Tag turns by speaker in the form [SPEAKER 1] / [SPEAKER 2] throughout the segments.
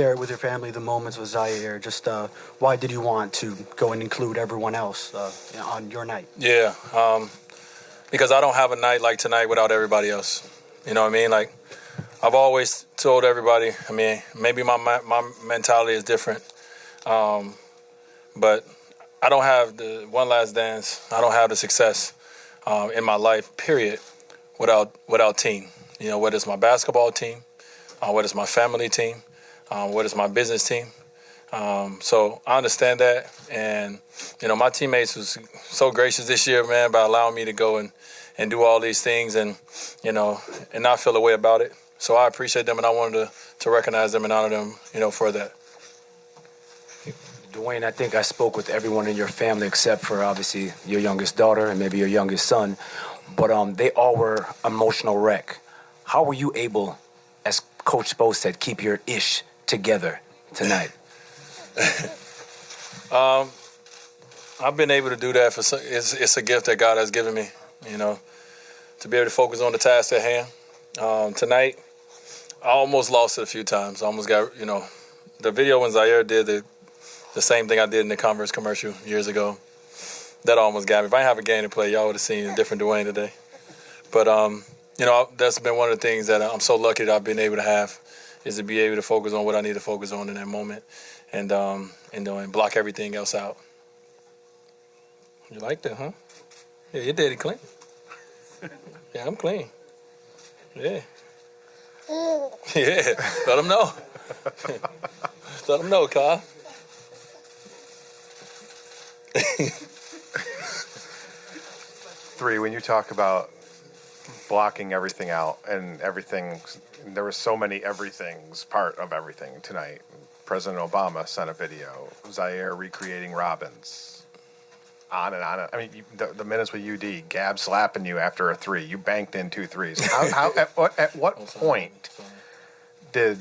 [SPEAKER 1] Share with your family the moments with Zaire. Just why did you want to go and include everyone else on your night?
[SPEAKER 2] Yeah, because I don't have a night like tonight without everybody else. You know what I mean? Like, I've always told everybody, I mean, maybe my mentality is different, but I don't have the one last dance. I don't have the success in my life, period, without team. You know, whether it's my basketball team, whether it's my family team, whether it's my business team. So I understand that. And, you know, my teammates was so gracious this year, man, by allowing me to go and do all these things and, you know, and not feel a way about it. So I appreciate them, and I wanted to recognize them and honor them, you know, for that.
[SPEAKER 3] Dwyane, I think I spoke with everyone in your family except for obviously your youngest daughter and maybe your youngest son, but they all were emotional wreck. How were you able, as Coach Spo said, keep your ish together tonight?
[SPEAKER 2] I've been able to do that it's a gift that God has given me, you know, to be able to focus on the task at hand. Tonight, I almost lost it a few times. I almost got, you know, the video when Zaire did the same thing I did in the Converse commercial years ago. That almost got me. If I didn't have a game to play, y'all would have seen a different Dwyane today. But, you know, that's been one of the things that I'm so lucky that I've been able to have, is to be able to focus on what I need to focus on in that moment and block everything else out. You like that, huh? Yeah, your daddy clean. Yeah, I'm clean. Yeah. Yeah, let him know. Let him know, Kyle.
[SPEAKER 4] Three, when you talk about blocking everything out and everything, there were so many everythings, part of everything tonight. President Obama sent a video, Zaire recreating Robbins, on and on. I mean, the minutes with UD, Gab slapping you after a three, you banked in 2 threes. At what point did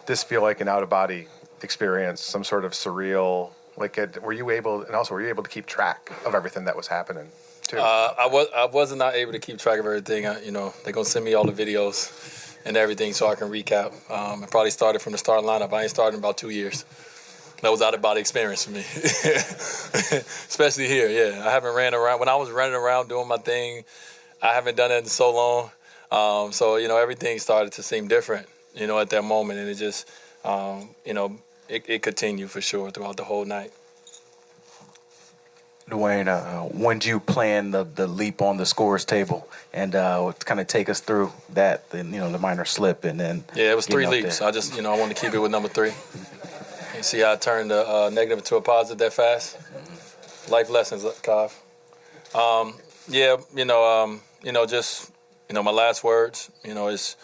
[SPEAKER 4] this feel like an out-of-body experience, some sort of surreal, were you able to keep track of everything that was happening too?
[SPEAKER 2] I was not able to keep track of everything. You know, they're going to send me all the videos and everything so I can recap. I probably started from the starting lineup. I ain't started in about 2 years. That was out-of-body experience for me, especially here, yeah. I haven't ran around. When I was running around doing my thing, I haven't done it in so long. So, you know, everything started to seem different, you know, at that moment. And it just, you know, it continued for sure throughout the whole night.
[SPEAKER 5] Dwyane, when did you plan the leap on the scores table and kind of take us through that, you know, the minor slip and then?
[SPEAKER 2] Yeah, it was 3 leaps. I just, you know, I wanted to keep it with number 3. You see how I turned a negative into a positive that fast? Life lessons, Kav. Yeah, you know, just, you know, my last words, you know, is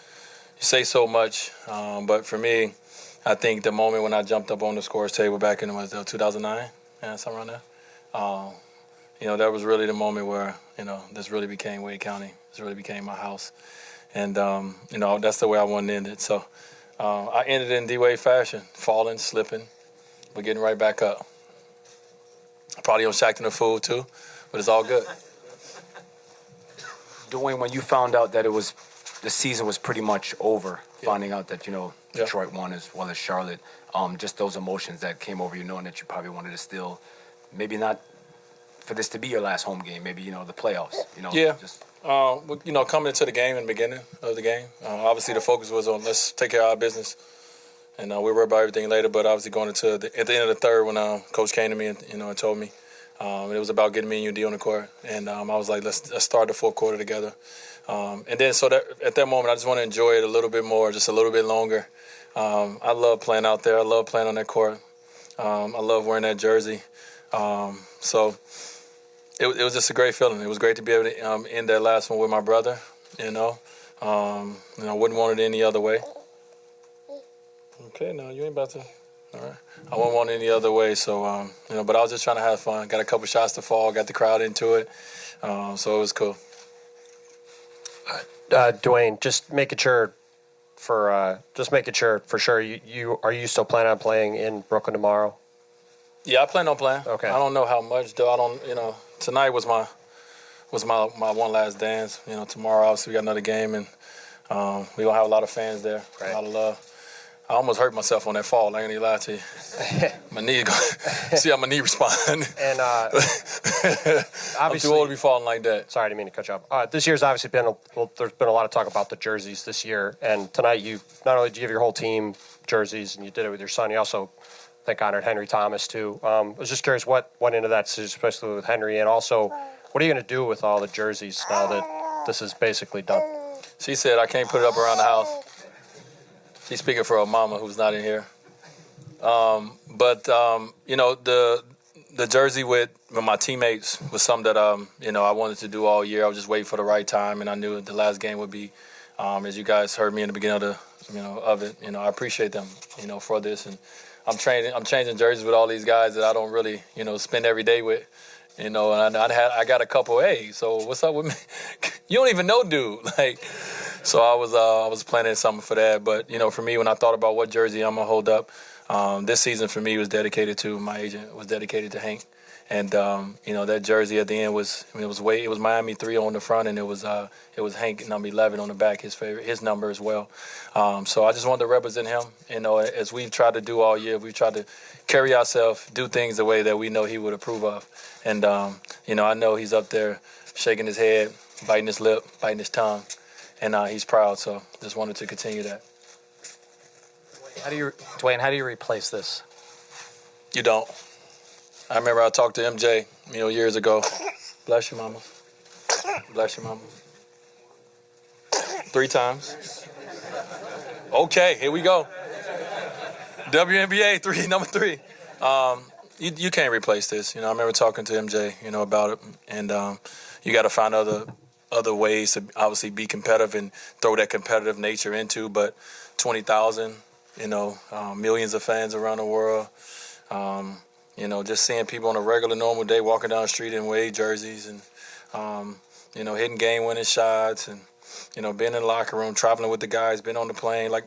[SPEAKER 2] you say so much, but for me, I think the moment when I jumped up on the scores table back in 2009, yeah, somewhere around there. You know, that was really the moment where, you know, this really became Wade County. This really became my house. And, you know, that's the way I wanted to end it. So I ended in D-Wade fashion, falling, slipping, but getting right back up. Probably on Shaqtin' a Fool, too, but it's all good.
[SPEAKER 3] Dwyane, when you found out that the season was pretty much over, finding out that, you know, Detroit won as well as Charlotte, just those emotions that came over you, knowing that you probably wanted to still, maybe not for this to be your last home game, maybe, you know, the playoffs, you know.
[SPEAKER 2] Yeah. You know, coming into the game in the beginning of the game, obviously the focus was on let's take care of our business, and we'll worry about everything later. But obviously going into at the end of the third, when Coach came to me and, you know, and told me it was about getting me and UD on the court, and I was like, let's start the fourth quarter together. And then so that at that moment, I just want to enjoy it a little bit more, just a little bit longer. I love playing out there. I love playing on that court. I love wearing that jersey. So it was just a great feeling. It was great to be able to end that last one with my brother, you know. I wouldn't want it any other way. Okay, no, you ain't about to. All right. I wouldn't want it any other way. So, you know, but I was just trying to have fun. Got a couple shots to fall, got the crowd into it. So it was cool.
[SPEAKER 6] Dwyane, just making sure for sure, are you still planning on playing in Brooklyn tomorrow?
[SPEAKER 2] Yeah, I plan on playing.
[SPEAKER 6] Okay.
[SPEAKER 2] I don't know how much though. I don't, you know, tonight was my one last dance. You know, tomorrow obviously we got another game and we're gonna have a lot of fans there, a lot of love. I almost hurt myself on that fall. I ain't gonna lie to you. My knee, see how my knee respond.
[SPEAKER 6] And
[SPEAKER 2] I'm
[SPEAKER 6] obviously,
[SPEAKER 2] too old to be falling like that.
[SPEAKER 6] sorry, I didn't mean to cut you off. This year's obviously been, there's been a lot of talk about the jerseys this year. And tonight, you not only did you give your whole team jerseys, and you did it with your son, you also, I think, honored Henry Thomas, too. I was just curious what went into that decision, especially with Henry. And also, what are you going to do with all the jerseys now that this is basically done?
[SPEAKER 2] She said I can't put it up around the house. She's speaking for her mama who's not in here. But you know, the jersey with my teammates was something that, you know, I wanted to do all year. I was just waiting for the right time, and I knew the last game would be, as you guys heard me in the beginning of it. You know, I appreciate them, you know, for this. And I'm changing jerseys with all these guys that I don't really, you know, spend every day with. You know, and I got a couple. Hey, so what's up with me? You don't even know, dude. Like, so I was planning something for that. But you know, for me, when I thought about what jersey I'm gonna hold up, this season for me was dedicated to my agent. Was dedicated to Hank, and you know, that jersey at the end was, I mean, it was Miami 3 on the front, and it was Hank number 11 on the back, his number as well. So I just wanted to represent him. You know, as we've tried to do all year, we've tried to carry ourselves, do things the way that we know he would approve of. And, you know, I know he's up there shaking his head, biting his lip, biting his tongue, and he's proud. So just wanted to continue that.
[SPEAKER 7] Dwyane, how do you replace this?
[SPEAKER 2] You don't. I remember I talked to MJ, you know, years ago. Bless you, mama. Bless you, mama. 3 times. Okay, here we go. WNBA number 3. You can't replace this. You know, I remember talking to MJ, you know, about it, and you got to find other ways to obviously be competitive and throw that competitive nature into. But 20,000, you know, millions of fans around the world. You know, just seeing people on a regular, normal day walking down the street in Wade jerseys and, you know, hitting game-winning shots and, you know, being in the locker room, traveling with the guys, being on the plane, like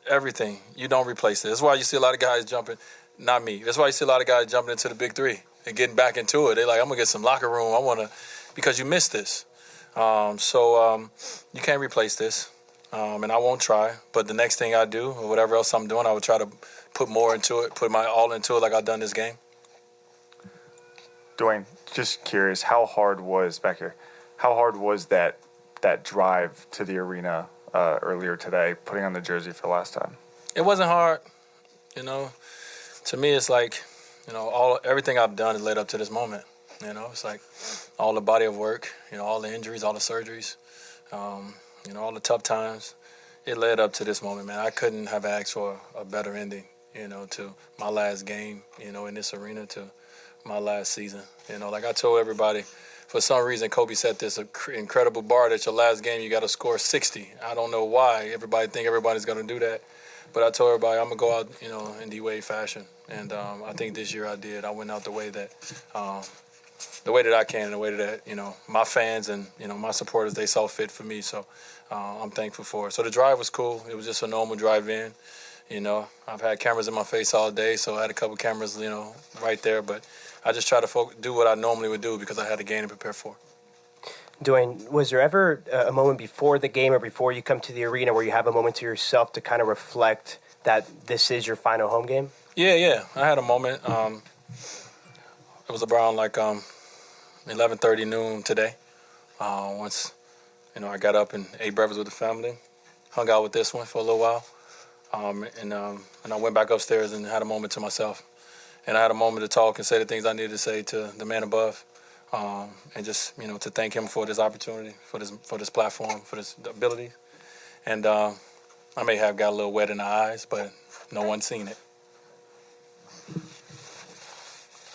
[SPEAKER 2] everything. You don't replace it. That's why you see a lot of guys jumping. Not me. That's why you see a lot of guys jumping into the big 3 and getting back into it. They're like, I'm going to get some locker room. Because you missed this. So you can't replace this. And I won't try. But the next thing I do, or whatever else I'm doing, I would try to put more into it, put my all into it like I've done this game.
[SPEAKER 8] Dwyane, just curious, how hard was that drive to the arena earlier today, putting on the jersey for the last time?
[SPEAKER 2] It wasn't hard. You know, to me, it's like, you know, everything I've done has led up to this moment. You know, it's like all the body of work, you know, all the injuries, all the surgeries, you know, all the tough times. It led up to this moment, man. I couldn't have asked for a better ending, you know, to my last game, you know, in this arena, to my last season. You know, like I told everybody, for some reason, Kobe set this incredible bar that your last game you got to score 60. I don't know why everybody think everybody's going to do that. But I told everybody I'm going to go out, you know, in D-Wade fashion. And I think this year I did. I went out the way that I can, and the way that, you know, my fans and, you know, my supporters, they saw fit for me. So I'm thankful for it. So the drive was cool. It was just a normal drive in. You know, I've had cameras in my face all day, so I had a couple cameras, you know, right there. But I just try to do what I normally would do because I had a game to prepare for.
[SPEAKER 9] Dwyane, was there ever a moment before the game or before you come to the arena where you have a moment to yourself to kind of reflect that this is your final home game?
[SPEAKER 2] Yeah. I had a moment. It was around like 11:30 noon today. Once, you know, I got up and ate breakfast with the family, hung out with this one for a little while, and I went back upstairs and had a moment to myself. And I had a moment to talk and say the things I needed to say to the man above. And just, you know, to thank him for this opportunity, for this platform, for this ability. And I may have got a little wet in the eyes, but no one's seen it.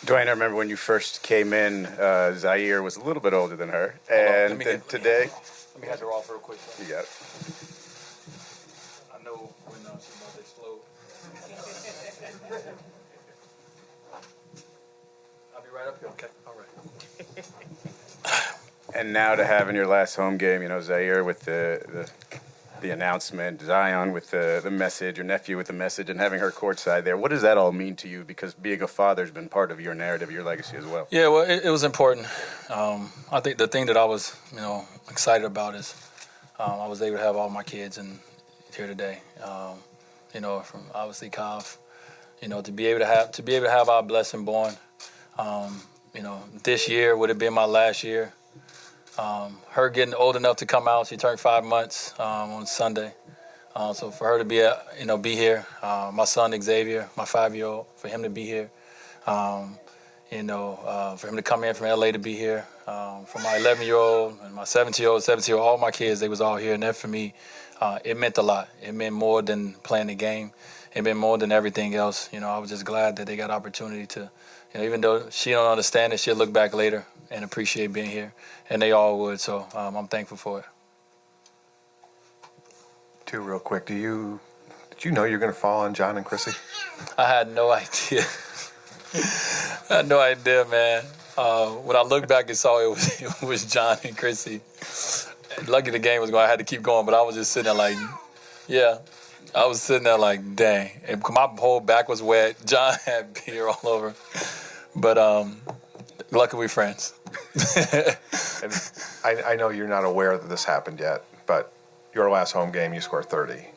[SPEAKER 10] Dwyane, I remember when you first came in, Zaire was a little bit older than her. And today...
[SPEAKER 2] Let me have her off real quick.
[SPEAKER 10] You got it.
[SPEAKER 2] I know when she's about to explode. I'll be right up here. Okay, all right.
[SPEAKER 10] And now to have in your last home game, you know, Zaire with the announcement, Zion with the message, your nephew with the message, and having her courtside there. What does that all mean to you? Because being a father has been part of your narrative, your legacy as well.
[SPEAKER 2] Yeah, well, it was important. I think the thing that I was, you know, excited about is I was able to have all my kids here today. from obviously Kov, to be able to have our blessing born. This year would have been my last year. Her getting old enough to come out, she turned 5 months on Sunday. So for her to be here, my son Xavier, my 5-year-old, for him to be here, for him to come in from LA to be here, for my 11-year-old and my 17-year-old, all my kids, they was all here, and that for me, it meant a lot. It meant more than playing the game. It meant more than everything else. I was just glad that they got opportunity to, even though she don't understand it, she'll look back later and appreciate being here, and they all would. So I'm thankful for it.
[SPEAKER 4] Two real quick. Did you know you're going to fall on John and Chrissy?
[SPEAKER 2] I had no idea. I had no idea, man. When I looked back and saw it was John and Chrissy. Lucky the game was going. I had to keep going, but I was just sitting there like, yeah. I was sitting there like, dang. And my whole back was wet. John had beer all over. But luckily we're friends.
[SPEAKER 4] And I know you're not aware that this happened yet, but your last home game, you scored 30.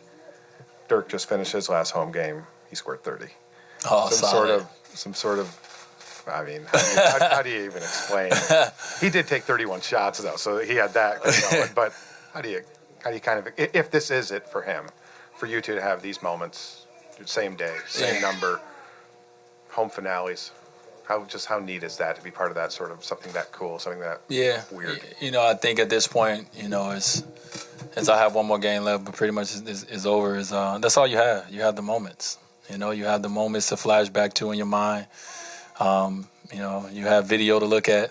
[SPEAKER 4] Dirk just finished his last home game. He scored 30.
[SPEAKER 2] Oh,
[SPEAKER 4] Some sort of. I mean, how do you even explain? He did take 31 shots though, so he had that going. But how do you kind of, if this is it for him, for you to have these moments, same day, same number, home finales? How neat is that to be part of that sort of something that cool, something that weird?
[SPEAKER 2] I think at this point, as I have one more game left, but pretty much is over. That's all you have. You have the moments. You have the moments to flash back to in your mind. You have video to look at.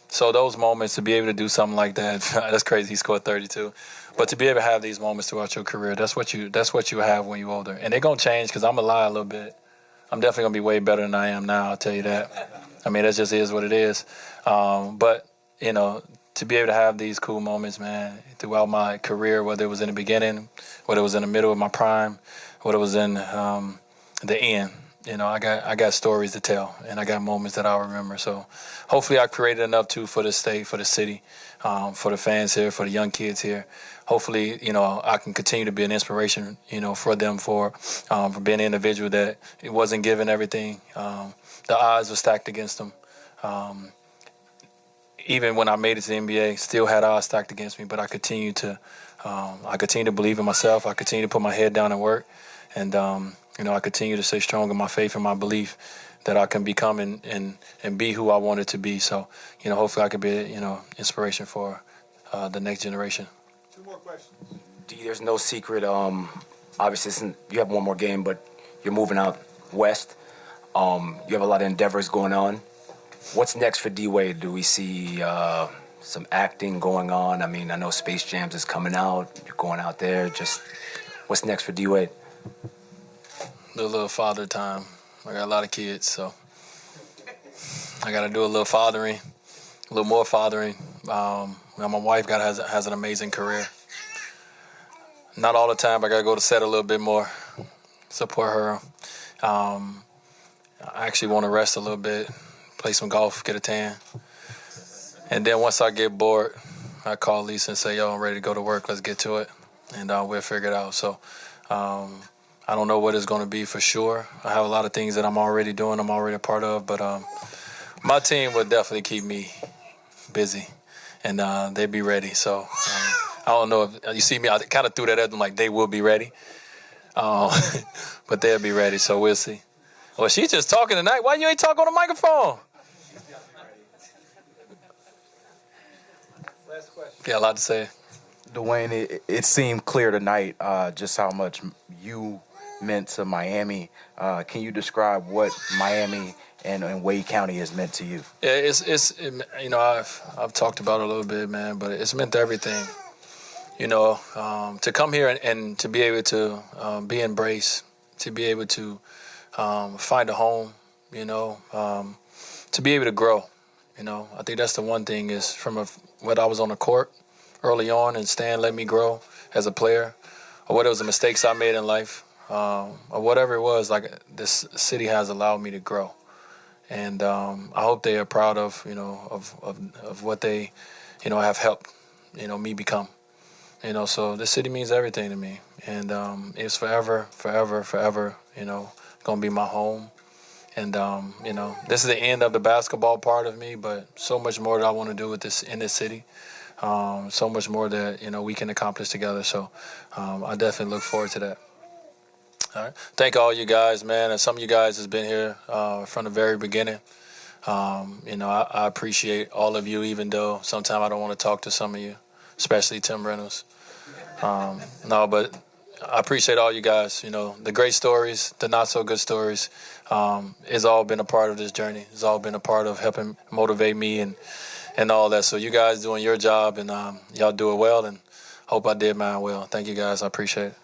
[SPEAKER 2] So those moments, to be able to do something like that, that's crazy. He scored 32. But to be able to have these moments throughout your career, that's what you have when you're older. And they're gonna change because I'm gonna lie a little bit. I'm definitely gonna be way better than I am now. I'll tell you that. I mean, that just is what it is. But to be able to have these cool moments, man, throughout my career, whether it was in the beginning, whether it was in the middle of my prime, whether it was in the end, I got stories to tell, and I got moments that I'll remember. So hopefully I created enough too for the state, for the city, for the fans here, for the young kids here. Hopefully, I can continue to be an inspiration, for them, for being an individual that it wasn't given everything. The odds were stacked against them. Even when I made it to the NBA, still had odds stacked against me, but I continue to believe in myself. I continue to put my head down and work. And, I continue to stay strong in my faith and my belief that I can become and be who I wanted to be. So, hopefully I can be, inspiration for the next generation.
[SPEAKER 3] Two more questions. D, there's no secret. Obviously, you have one more game, but you're moving out west. You have a lot of endeavors going on. What's next for D-Wade? Do we see some acting going on? I mean, I know Space Jams is coming out. You're going out there. Just what's next for D-Wade?
[SPEAKER 2] Do a little father time. I got a lot of kids, so I got to do a little fathering, a little more fathering. My wife has an amazing career. Not all the time. I got to go to set a little bit more, support her. I actually want to rest a little bit, play some golf, get a tan. And then once I get bored, I call Lisa and say, yo, I'm ready to go to work. Let's get to it. And we'll figure it out. So I don't know what it's going to be for sure. I have a lot of things that I'm already doing, I'm already a part of. But my team would definitely keep me busy. And they'd be ready. So I don't know if you see me. I kind of threw that at them like they will be ready. But they'll be ready. So we'll see. Well, she's just talking tonight. Why you ain't talk on the microphone? Last question. Got a lot to say.
[SPEAKER 5] Dwyane, it seemed clear tonight just how much you meant to Miami. Can you describe what Miami and Wade County has meant to you?
[SPEAKER 2] Yeah, I've talked about it a little bit, man, but it's meant everything. To come here and to be able to be embraced, to be able to find a home, to be able to grow. I think that's the one thing is from when I was on the court early on and Stan let me grow as a player, or whether it was the mistakes I made in life, or whatever it was, like this city has allowed me to grow. And I hope they are proud of what they, have helped, me become. So this city means everything to me, and it's forever, forever, forever, gonna be my home. And this is the end of the basketball part of me, but so much more that I want to do with this in this city. So much more that we can accomplish together. So I definitely look forward to that. All right, thank all you guys, man, and some of you guys has been here from the very beginning. I appreciate all of you, even though sometimes I don't want to talk to some of you, especially Tim Reynolds. No, but I appreciate all you guys. The great stories, the not so good stories. It's all been a part of this journey. It's all been a part of helping motivate me and all that. So you guys doing your job, and y'all do it well, and hope I did mine well. Thank you guys. I appreciate it.